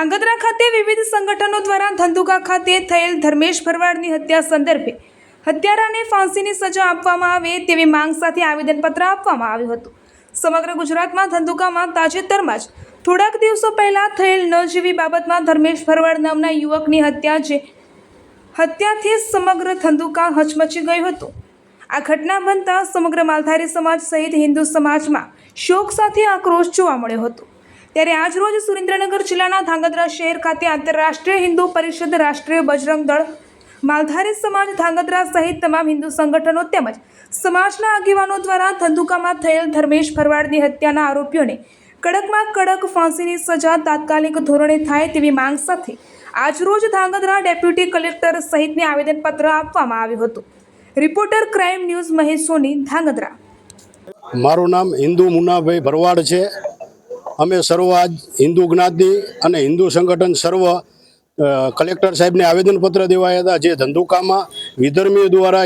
ધાંગધ્રા ખાતે વિવિધ સંગઠનો દ્વારા ધંધુકા ખાતે થયેલ ધર્મેશ ભરવાડની હત્યા સંદર્ભે હત્યારાને ફાંસીની સજા આપવામાં આવે તેવી માંગ સાથે આવેદનપત્ર આપવામાં આવ્યું હતું। સમગ્ર ગુજરાતમાં ધંધુકામાં તાજેતરમાં જ થોડાક દિવસો પહેલા થયેલ ન જેવી બાબતમાં ધર્મેશ ભરવાડ નામના યુવકની હત્યાથી સમગ્ર ધંધુકા હચમચી ગયું હતું। આ ઘટના બનતા સમગ્ર માલધારી સમાજ સહિત હિન્દુ સમાજમાં શોક સાથે આક્રોશ જોવા મળ્યો હતો। ત્યારે આજરોજ સુરેન્દ્રનગર જિલ્લાના ધાંગધ્રા શહેર ખાતે આંતરરાષ્ટ્રીય હિન્દુ પરિષદ, રાષ્ટ્રીય બજરંગ દળ, માલધારી સમાજ ધાંગધ્રા સહિત તમામ હિન્દુ સંગઠનો તેમજ સમાજના આગેવાનો દ્વારા ધંધુકામાં થયેલ ધર્મેશ ભરવાડની હત્યાના આરોપીઓને કડકમાં કડક ફાંસીની સજા તાત્કાલિક ધોરણે થાય તેવી માંગ સાથે આજરોજ ધાંગધ્રા ડેપ્યુટી કલેક્ટર સહિતને આવેદનપત્ર આપવામાં આવ્યું હતું। રિપોર્ટર ક્રાઇમ ન્યૂઝ મહેશ સોની, ધાંગધ્રા। મારું નામ હિન્દુ મુનાભાઈ ભરવાડ છે। અમે સર્વ આજ હિન્દુ જ્ઞાતિ અને હિન્દુ સંગઠન સર્વ કલેક્ટર સાહેબને આવેદનપત્ર દેવાયા હતા। જે ધંધુકામાં વિધર્મીઓ દ્વારા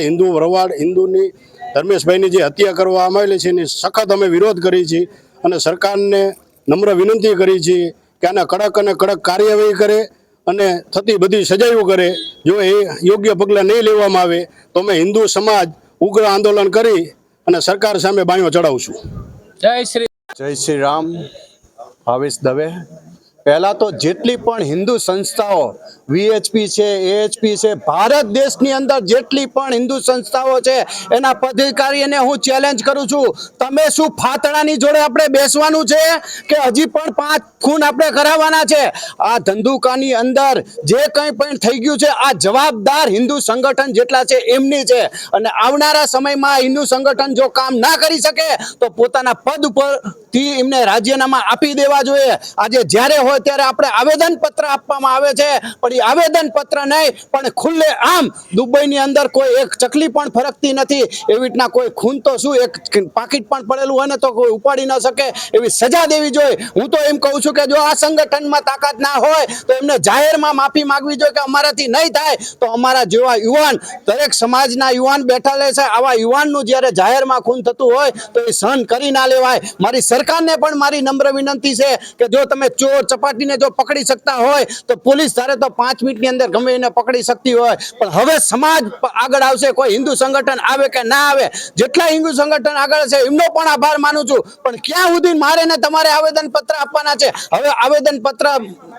હિન્દુની ધર્મેશભાઈની જે હત્યા કરવામાં આવેલી છે એની સખત અમે વિરોધ કરી છીએ અને સરકારને નમ્ર વિનંતી કરી છીએ કે આના કડક અને કડક કાર્યવાહી કરે અને થતી બધી સજાઓ કરે। જો એ યોગ્ય પગલાં નહીં લેવામાં આવે તો અમે હિન્દુ સમાજ ઉગ્ર આંદોલન કરી અને સરકાર સામે બાયો ચડાવશું। જય શ્રી રામ। ભાવેશ દવે। પહેલા તો જેટલી પણ હિન્દુ સંસ્થાઓ વીએચપી છે, એએચપી છે, ભારત દેશની અંદર જેટલી પણ હિન્દુ સંસ્થાઓ છે એના પદાધિકારીઓને હું ચેલેન્જ કરું છું, તમે શું ફાતડાની જોડે આપણે બેસવાનું છે કે હજી પણ 5 ખૂન આપણે કરાવવાના છે? આ ધંધુકાની અંદર જે કંઈ પણ થઈ ગયું છે આ જવાબદાર હિન્દુ સંગઠન જેટલા છે એમની છે અને આવનારા સમયમાં હિન્દુ સંગઠન જો કામ ના કરી શકે તો પોતાના પદ ઉપરથી એમને રાજીનામા આપી દેવા જોઈએ। આજે જ્યારે હોય ત્યારે આપણે આવેદનપત્ર આપવામાં આવે છે પણ એ આવેદનપત્ર નહીં પણ ખુલ્લે આમ દુબઈની અંદર કોઈ એક ચકલી પણ ફરકતી નથી એવી રીતના કોઈ ખૂન તો શું એક પાકીટ પણ પડેલું હોય ને તો કોઈ ઉપાડી ન શકે એવી સજા દેવી જોઈએ। હું તો એમ કહું છું કે જો આ સંગઠનમાં તાકાત ના હોય તો એમને જાહેરમાં માફી માંગવી જોઈએ કે અમારાથી નહીં થાય તો અમારા જેવા યુવાન, દરેક સમાજના યુવાન બેઠા લે છે, આવા યુવાનનું જ્યારે જાહેરમાં ખૂન થતું હોય તો એ સહન કરી ના લેવાય। મારી સરકારને પણ મારી નમ્ર વિનંતી છે કે જો તમે ચોર ચપાટીને જો પકડી શકતા હોય તો પોલીસ ધારે તો 5 મિનિટની અંદર ગમે એને પકડી શકતી હોય પણ હવે સમાજ આગળ આવશે। કોઈ હિન્દુ સંગઠન આવે કે ના આવે, જેટલા હિન્દુ સંગઠન આગળ છે એમનો પણ આભાર માનું છું પણ ક્યાં સુધી મારે ને તમારે આવેદનપત્ર આપવાના છે? હવે આવેદનપત્ર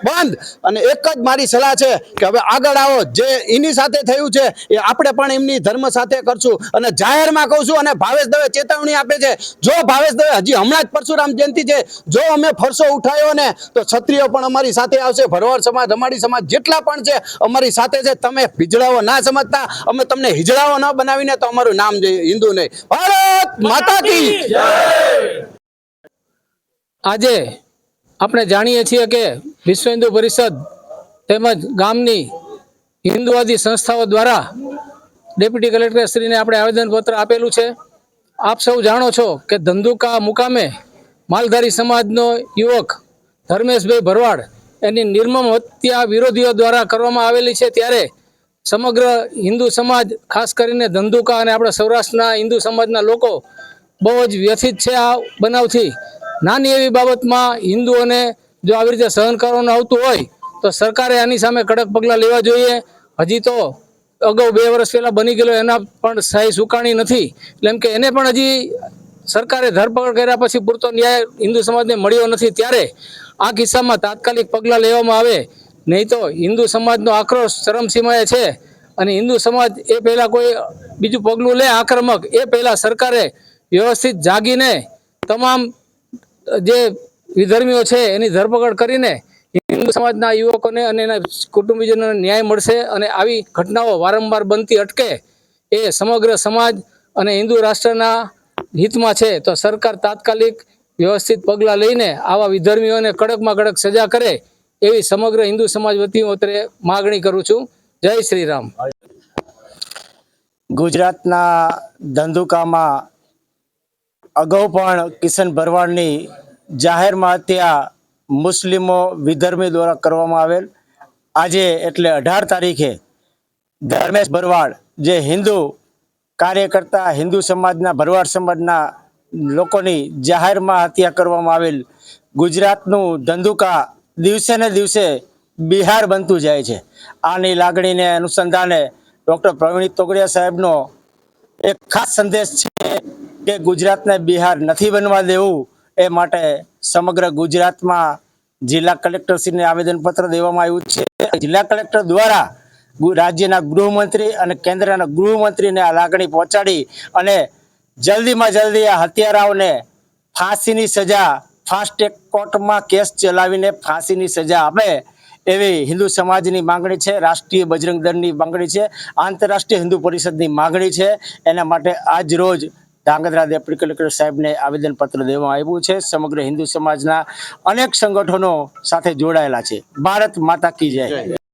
બંધ અને એક જ મારી સલાહ છે કે હવે આગળ આવો, જે એની સાથે થયું છે એ આપણે પણ એમની ધર્મ સાથે કરશું અને જાહેરમાં કહું છું। અને ભાવેશ દવે ચેતવણી આપે છે, જો ભાવેશ દવે હજી હમણાં જ પરશુરામ જયંતિ છે, જો અમે ફરસો ઉઠાયો ને તો ક્ષત્રિયો પણ અમારી સાથે આવશે, ભરવાડ સમાજ, રમાડી સમાજ જેટલા પણ છે અમારી સાથે છે। તમે હિજડાઓ ના સમજતા, અમે તમને હિજડાઓ ન બનાવીને તો અમારું નામ હિન્દુ નહીં। ભારત માતા કી જય। આજે આપણે જાણીએ છીએ કે વિશ્વ હિન્દુ પરિષદ તેમજ ગામની હિન્દુવાદી સંસ્થાઓ દ્વારા ડેપ્યુટી કલેક્ટર શ્રીને આપણે આવેદનપત્ર આપેલું છે। આપ સૌ જાણો છો કે ધંધુકા મુકામે માલધારી સમાજનો યુવક ધર્મેશભાઈ ભરવાડ એની નિર્મમ હત્યા વિરોધીઓ દ્વારા કરવામાં આવેલી છે। ત્યારે સમગ્ર હિન્દુ સમાજ, ખાસ કરીને ધંધુકા અને આપણા સૌરાષ્ટ્રના હિન્દુ સમાજના લોકો બહુ જ વ્યથિત છે આ બનાવથી। નાની એવી બાબતમાં હિન્દુઓને જો આવી રીતે સહન કરવાનું આવતું હોય તો સરકારે આની સામે કડક પગલાં લેવા જોઈએ। હજી તો અગાઉ 2 વર્ષ પહેલાં બની ગયેલો એના પણ સહી સુકાણી નથી, એટલે એમ કે એને પણ હજી સરકારે ધરપકડ કર્યા પછી પૂરતો ન્યાય હિન્દુ સમાજને મળ્યો નથી। ત્યારે આ કિસ્સામાં તાત્કાલિક પગલાં લેવામાં આવે, નહીં તો હિન્દુ સમાજનો આક્રોશ ચરમસીમાએ છે અને હિન્દુ સમાજ એ પહેલાં કોઈ બીજું પગલું લે આક્રમક એ પહેલાં સરકારે વ્યવસ્થિત જાગીને તમામ જે વિધર્મીઓ છે એની ધરપકડ કરીને હિન્દુ સમાજના યુવકોને અને એના કુટુંબીજનોને ન્યાય મળશે અને આવી ઘટનાઓ વારંવાર બનતી અટકે એ સમગ્ર સમાજ અને હિન્દુ રાષ્ટ્રના હિતમાં છે। તો સરકાર તાત્કાલિક વ્યવસ્થિત પગલાં લઈને આવા વિધર્મીઓને કડકમાં કડક સજા કરે એવી સમગ્ર હિન્દુ સમાજ વતી અત્રે માગણી કરું છું। જય શ્રી રામ। ગુજરાતના ધંધુકામાં અગાઉ પણ કિશન ભરવાડની જાહેરમાં હત્યા મુસ્લિમો વિધર્મી દ્વારા કરવામાં આવેલ। આજે એટલે 18 તારીખે ધર્મેશ ભરવાડ જે હિન્દુ કાર્યકર્તા, હિન્દુ સમાજના, ભરવાડ સમાજના લોકોની જાહેરમાં હત્યા કરવામાં આવેલ। ગુજરાતનું ધંધુકા દિવસે ને દિવસે બિહાર બનતું જાય છે. આની લાગણીને અનુસંધાને ડૉક્ટર પ્રવીણ તોગડિયા સાહેબનો એક ખાસ સંદેશ છે કે ગુજરાતને બિહાર નથી બનવા દેવું. એ માટે સમગ્ર ગુજરાતમાં જિલ્લા કલેક્ટરશ્રીને આવેદનપત્ર દેવામાં આવ્યું છે. જિલ્લા કલેક્ટર દ્વારા રાજ્યના ગૃહમંત્રી અને કેન્દ્રના ગૃહમંત્રીને આ લાગણી પહોંચાડી અને જલ્દીમાં જલ્દી આ હત્યારાઓને ફાંસીની સજા, ફાસ્ટ ટ્રેક કોર્ટમાં કેસ ચલાવીને ફાંસીની સજા આપે એવી હિન્દુ સમાજની માંગણી છે, રાષ્ટ્રીય બજરંગ દળની માંગણી છે, આંતરરાષ્ટ્રીય હિન્દુ પરિષદની માંગણી છે. એના માટે આજ રોજ ધાંગધ્રા ડેપ્યુટી કલેક્ટર સાહેબને આવેદનપત્ર દેવામાં આવ્યું છે. સમગ્ર હિન્દુ સમાજના અનેક સંગઠનો સાથે જોડાયેલા છે. ભારત માતા કી જય.